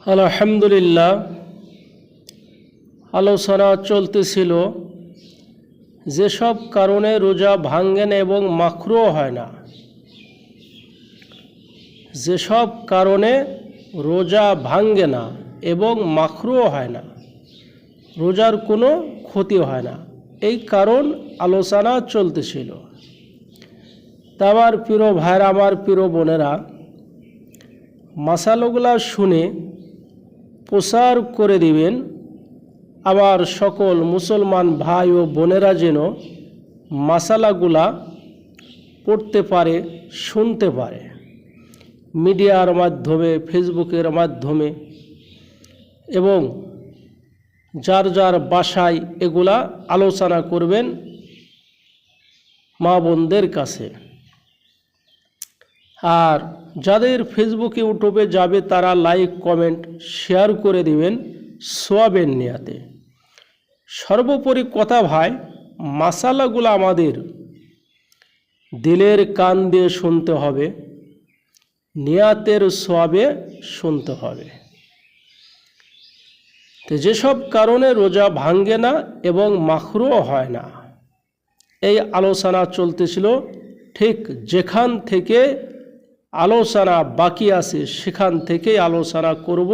আলহামদুলিল্লাহ, আলোচনা চলতেছিল যেসব কারণে রোজা ভাঙ্গে না এবং মাকরুহ হয় না। যেসব কারণে রোজা ভাঙ্গে না এবং মাকরুহ হয় না, রোজার কোনো ক্ষতি হয় না, এই কারণ আলোচনা চলতেছিল। তা আমার প্রিয় ভাইরা, আমার প্রিয় বোনেরা, মাসালাগুলা শুনে প্রচার করে দিবেন আবার সকল মুসলমান ভাই ও বোনেরা যেন মাসালাগুলা পড়তে পারে, শুনতে পারে। মিডিয়ার মাধ্যমে, ফেসবুকের মাধ্যমে এবং যার যার বাসায় এগুলা আলোচনা করবেন মা বোনদের কাছে। আর যাদের ফেসবুকে ইউটিউবে যাবে তারা লাইক কমেন্ট শেয়ার করে দিবেন সওয়াবের নিয়াতে। সর্বোপরি কথা ভাই, মাসালাগুলো আমাদের দিলের কান দিয়ে শুনতে হবে, নিয়াতের সওয়াবে শুনতে হবে। তো যেসব কারণে রোজা ভাঙ্গে না এবং মাকরুহ হয় না, এই আলোচনা চলতেছিল। ঠিক যেখান থেকে আলোচনা বাকি আছে সেখান থেকেই আলোচনা করব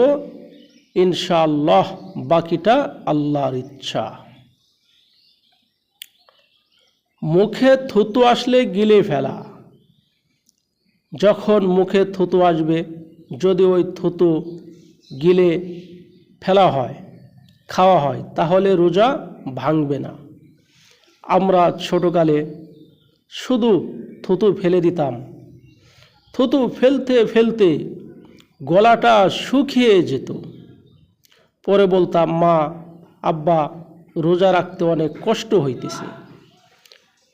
ইনশাআল্লাহ। বাকিটা আল্লাহর ইচ্ছা। মুখে থুতু আসলে গিলে ফেলা। যখন মুখে থুতু আসবে, যদি ওই থুতু গিলে ফেলা হয়, খাওয়া হয়, তাহলে রোজা ভাঙবে না। আমরা ছোটকালে শুধু থুতু ফেলে দিতাম। থুতু ফেলতে ফেলতে গলাটা শুকিয়ে যেত। পরে বলতাম, মা, আব্বা, রোজা রাখতে অনেক কষ্ট হইতেছে।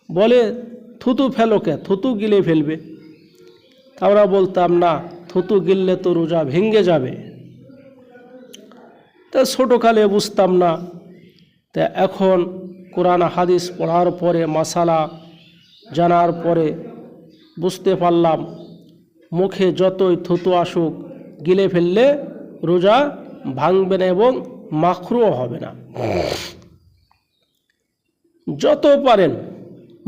বলে, থুতু ফেলো কে? থুতু গিলে ফেলবে। আমরা বলতাম, না, থুতু গিললে তো রোজা ভেঙে যাবে। তা ছোটোকালে বুঝতাম না। তা এখন কোরআন হাদিস পড়ার পরে, মাসালা জানার পরে বুঝতে পারলাম, মুখে যতই থুতু আসুক গিলে ফেললে রোজা ভাঙবে না এবং মাকরুহ হবে না। যত পারেন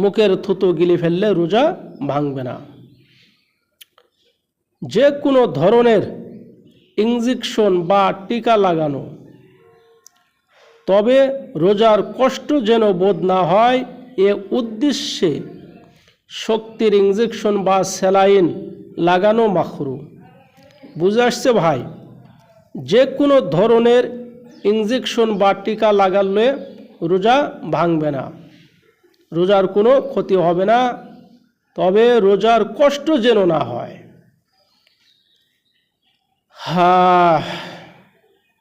মুখের থুতু গিলে ফেললে রোজা ভাঙবে না। যে কোনো ধরনের ইনজেকশন বা টিকা লাগানো, তবে রোজার কষ্ট যেন বোধ না হয় এ উদ্দেশ্যে শক্তির ইনজেকশন বা স্যালাইন লাগানো মাকরুহ। বুঝে আসছে ভাই? যে কোনো ধরনের ইনজেকশন বা টিকা লাগালে রোজা ভাঙবে না, রোজার কোনো ক্ষতি হবে না, তবে রোজার কষ্ট যেন না হয়।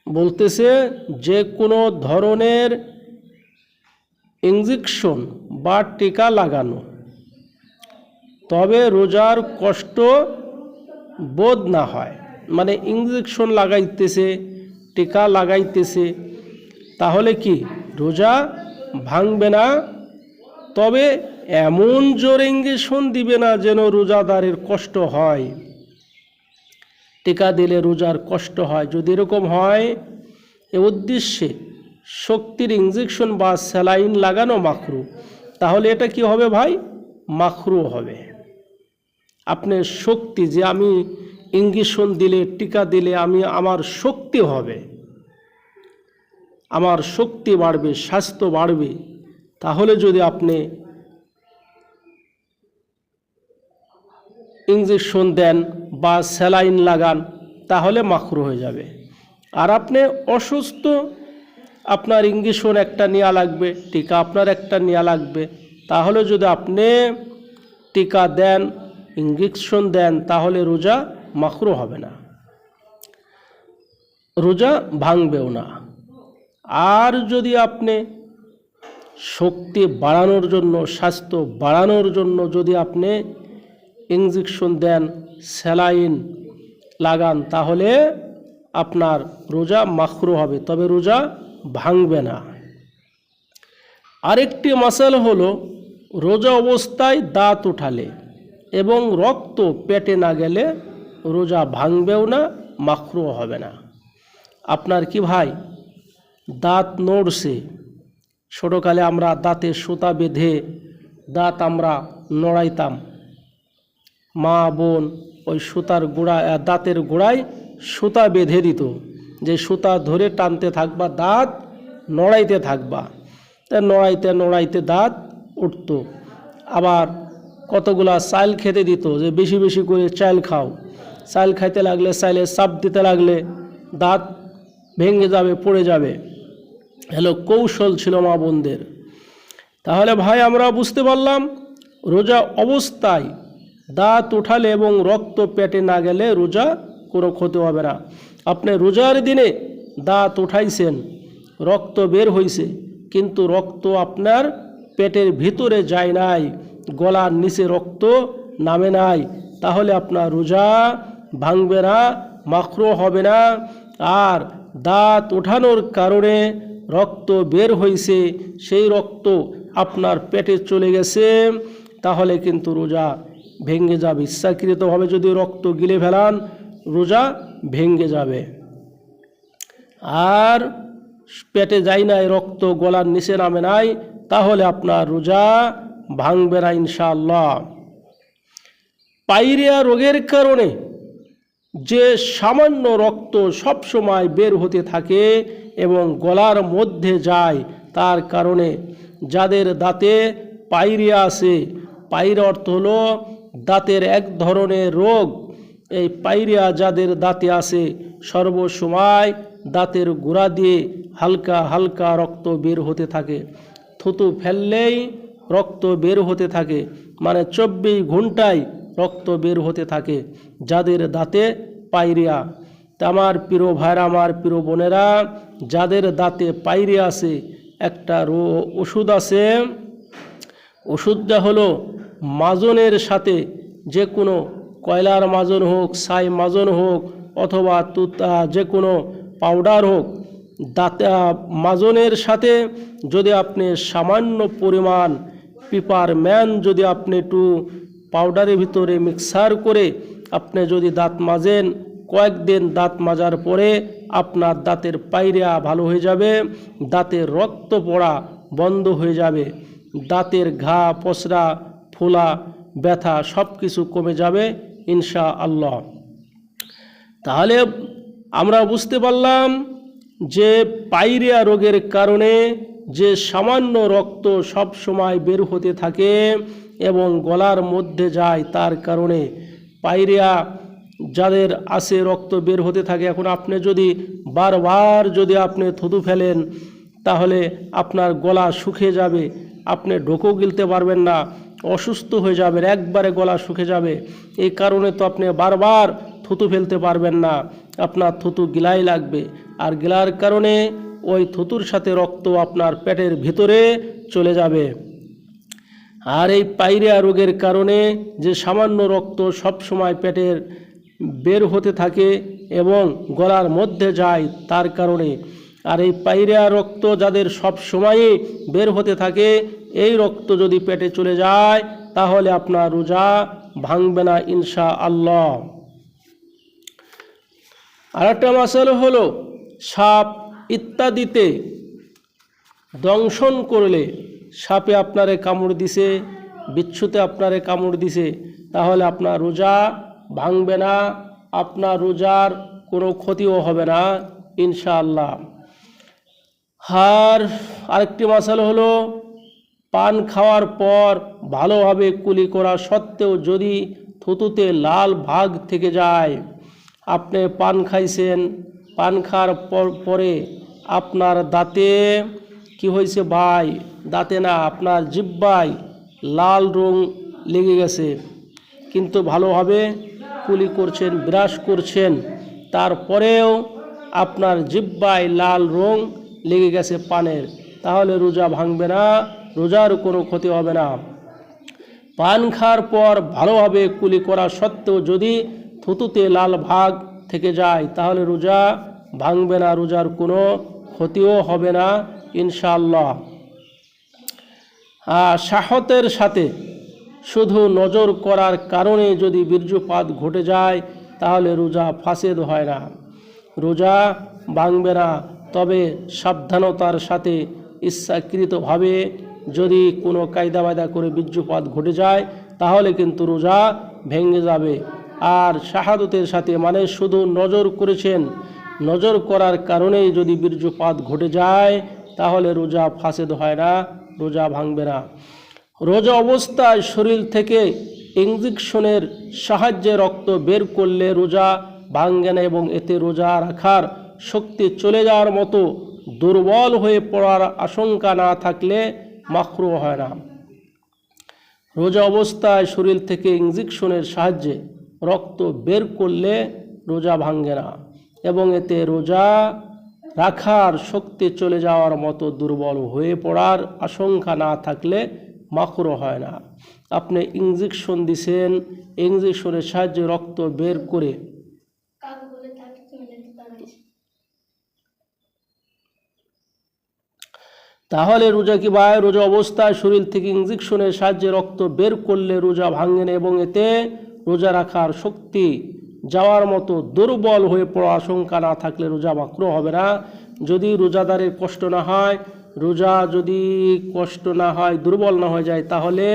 বলতেছে, যে কোনো ধরনের ইনজেকশন বা টিকা লাগানো, তবে রোজার কষ্ট বোধ না হয়। মানে ইনজেকশন লাগাইতেছে, টিকা লাগাইতেছে, তাহলে কি রোজা ভাঙবে না, তবে এমন জোর ইনজেকশন দিবে না যেন রোজাদারের কষ্ট হয়। টিকা দিলে রোজার কষ্ট হয়, যদি এরকম হয় এ উদ্দেশ্যে শক্তির ইনজেকশন বা স্যালাইন লাগানো মাকরুহ, তাহলে এটা কি হবে ভাই? মাকরুহ হবে। আপনার শক্তি, যে আমি ইনজেকশন দিলে, টিকা দিলে আমার শক্তি হবে, আমার শক্তি বাড়বে, স্বাস্থ্য বাড়বে, তাহলে যদি আপনি ইনজেকশন দেন বা স্যালাইন লাগান, তাহলে মাকরুহ হয়ে যাবে। আর আপনি অসুস্থ, আপনার ইনজেকশন একটা নেওয়া লাগবে, টিকা আপনার একটা নেওয়া লাগবে, তাহলে যদি আপনি টিকা দেন, ইনজেকশন দেন, তাহলে রোজা মাকরুহ হবে না, রোজা ভাঙবেও না। আর যদি আপনি শক্তি বাড়ানোর জন্য, স্বাস্থ্য বাড়ানোর জন্য যদি আপনি ইনজেকশন দেন, স্যালাইন লাগান, তাহলে আপনার রোজা মাকরুহ হবে, তবে রোজা ভাঙবে না। আরেকটি মাসালা হলো, রোজা অবস্থায় দাঁত উঠালে এবং রক্ত পেটে না গেলে রোজা ভাঙবেও না, মাকরুহ হবে না। আপনার কি ভাই দাঁত নড়ছে, ছোটোকালে আমরা দাঁতে সুতা বেঁধে দাঁত আমরা নড়াইতাম, মা বোন ওই সুতার দাঁতের গোড়ায় সুতা বেঁধে দিত, যে সুতা ধরে টানতে থাকবা, দাঁত নড়াইতে থাকবা, তা নড়াইতে নড়াইতে দাঁত উঠত। আবার কতগুলা চাল খেতে দিত, যে বেশি বেশি করে চাল খাও, চাল খাইতে লাগলে চাইলে চাপ দিতে লাগলে দাঁত ভেঙে যাবে, পড়ে যাবে। হ্যালো, কৌশল ছিল মা বোনদের। তাহলে ভাই আমরা বুঝতে পারলাম রোজা অবস্থায় দাঁত উঠালে এবং রক্ত পেটে না গেলে রোজা কোনো ক্ষতি হবে না। আপনি রোজার দিনে দাঁত উঠাইছেন, রক্ত বের হয়েছে, কিন্তু রক্ত আপনার পেটের ভিতরে যায় নাই, গলার নিচে রক্ত নামে নাই, তাহলে আপনার রোজা ভাঙবে না, মাকরুহ হবে না। আর দাঁত ওঠানোর কারণে রক্ত বের হয়েছে, সেই রক্ত আপনার পেটে চলে গেছে, তাহলে কিন্তু রোজা ভেঙে যাবে। ইচ্ছাকৃতভাবে যদি রক্ত গিলে ফেলান রোজা ভেঙে যাবে। আর পেটে যায় নাই, রক্ত গলার নিচে নামে নাই, তাহলে আপনার রোজা ভাঙবে না ইনশাআল্লাহ। পাইরিয়া রোগের কারণে যে সামান্য রক্ত সব সময় বের হতে থাকে এবং গলার মধ্যে যায়, তার কারণে যাদের দাঁতে পাইরিয়া আছে, পাইরিয়া অর্থ হলো দাঁতের এক ধরনের রোগ, এই পাইরিয়া যাদের দাঁতে আছে সর্বসময় দাঁতের গোড়া দিয়ে হালকা হালকা রক্ত বের হতে থাকে, থুতু ফেললেই রক্ত বের হতে থাকে, মানে 24 ঘন্টায় রক্ত বের হতে থাকে যাদের দাঁতে পাইরিয়া। তা আমার প্রিয় ভাইরা, আমার প্রিয় বোনেরা, যাদের দাঁতে পাইরিয়া আছে একটা ওষুধ আছে, ওষুধটা হলো মাজনের সাথে, যে কোনো কয়লার মাজন হোক, ছাই মাজন হোক, অথবা যে কোনো পাউডার হোক, দাঁতে মাজনের সাথে যদি আপনি সামান্য পরিমাণ পিপারম্যান যদি আপনি একটু পাউডারের ভিতরে মিক্সার করে আপনি যদি দাঁত মাজেন, কয়েকদিন দাঁত মাজার পরে আপনার দাঁতের পাইরিয়া ভালো হয়ে যাবে, দাঁতের রক্ত পড়া বন্ধ হয়ে যাবে, দাঁতের ঘা, পচরা, ফোলা, ব্যথা সব কিছু কমে যাবে ইনশাআল্লাহ। তাহলে আমরা বুঝতে পারলাম যে পাইরিয়া রোগের কারণে যে সামান্য রক্ত সব সময় বের হতে থাকে এবং গলার মধ্যে যায়, তার কারণে পাইরিয়া যাদের আছে রক্ত বের হতে থাকে। এখন আপনি যদি বারবার যদি আপনি থুতু ফেলেন তাহলে আপনার গলা শুকিয়ে যাবে, আপনি ঢোকও গিলতে পারবেন না, অসুস্থ হয়ে যাবেন, একবারে গলা শুকিয়ে যাবে। এই কারণে তো আপনি বারবার থুতু ফেলতে পারবেন না, আপনার থুতু গিলাই লাগবে, আর গিলার কারণে ওই থুতুর সাথে রক্ত আপনার পেটের ভিতরে চলে যাবে। আর এই পাইরিয়া রোগের কারণে যে সামান্য রক্ত সব সময় পেটের বের হতে থাকে এবং গলার মধ্যে যায়, তার কারণে। আর এই পাইরিয়া রক্ত যাদের সব সময়ই বের হতে থাকে, এই রক্ত যদি পেটে চলে যায় তাহলে আপনার রোজা ভাঙবে না ইনশাআল্লাহ। আর একটা মাসালা হলো সাপ ইত্যাদিতে দংশন করলে, সাপে আপনারে কামড় দিছে, বিচ্ছুতে আপনারে কামড় দিছে, তাহলে আপনার রোজা ভাঙবে না, আপনার রোজার কোনো ক্ষতিও হবে না ইনশাআল্লাহ। আর আরেকটি মাসালা হলো পান খাওয়ার পর ভালোভাবে কুলি করা সত্ত্বেও যদি থুতুতে লাল ভাগ থেকে যায়, আপনি পান খাইছেন, পান খাওয়ার পরে আপনার দাঁতে কি হয়েছে ভাই, দাঁতে না আপনার জিহ্বায় লাল রং লেগে গেছে, কিন্তু ভালোভাবে কুলি করছেন, ব্রাশ করছেন, তারপরেও আপনার জিহ্বায় লাল রং লেগে গেছে পানের, তাহলে রোজা ভাঙবে না, রোজার কোনো ক্ষতি হবে না। পান খাওয়ার পর ভালোভাবে কুলি করা সত্ত্বেও যদি থুতুতে লাল ভাগ থেকে যায় তাহলে রোজা ভাঙবে না, রোজার কোনো ক্ষতিও হবে না ইনশাআল্লাহ। শাহতের সাথে শুধু নজর করার কারণে যদি বীর্যপাত ঘটে যায় তাহলে রোজা ফাসেদ হয় না। রোজা ভাঙবে না, তবে সাবধানতার সাথে ইচ্ছাকৃতভাবে যদি কোনো কায়দা বায়দা করে বীর্যপাত ঘটে যায় তাহলে কিন্তু রোজা ভেঙে যাবে। আর শাহাদতের সাথে মানে শুধু নজর করেছেন, নজর করার কারণেই যদি বীর্যপাত ঘটে যায় তাহলে রোজা ফাসেদ হয় না, রোজা ভাঙবে না। রোজা অবস্থায় শরীর থেকে ইনজেকশনের সাহায্যে রক্ত বের করলে রোজা ভাঙে না এবং এতে রোজা রাখার শক্তি চলে যাওয়ার মতো দুর্বল হয়ে পড়ার আশঙ্কা না থাকলে মাকরুহ হয় না। রোজা অবস্থায় শরীর থেকে ইনজেকশনের সাহায্যে রক্ত বের করলে রোজা ভাঙে না এবং এতে রোজা রাখার শক্তি চলে যাওয়ার মতো দুর্বল হয়ে পড়ার আশঙ্কা না থাকলে মাকরুহ হয় না। আপনি ইনজেকশন দিছেন, ইনজেকশনের সাহায্যে রক্ত বের করে তাহলে রোজা কি ভাই? রোজা অবস্থায় শরীর থেকে ইনজেকশনের সাহায্যে রক্ত বের করলে রোজা ভাঙে না এবং এতে রোজা রাখার শক্তি যাওয়ার মতো দুর্বল হয়ে পড়া আশঙ্কা না থাকলে রোজা মাকরুহ হবে না। যদি রোজাদারের কষ্ট না হয়, রোজা যদি কষ্ট না হয়, দুর্বল না হয়ে যায় তাহলে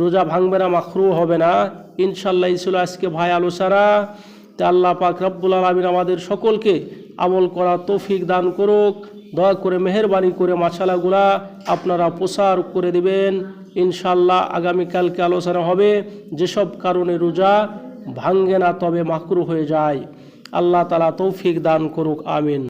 রোজা ভাঙবে না, মাকরুহ হবে না। ইনশাল্লাহ এই ছিল আজকে ভাই আলোচনা। তা আল্লাহ পাক রব্বুল আলামিন আমাদের সকলকে আমল করা তৌফিক দান করুক। দয়া করে মেহেরবানি করে মাসালাগুলা আপনারা প্রসার করে দেবেন। ইনশাল্লাহ আগামীকালকে আলোচনা হবে যেসব কারণে রোজা ভাঙে না তবে মাকরুহ হয়ে যায়। আল্লাহ তাআলা তৌফিক দান করুক, আমিন।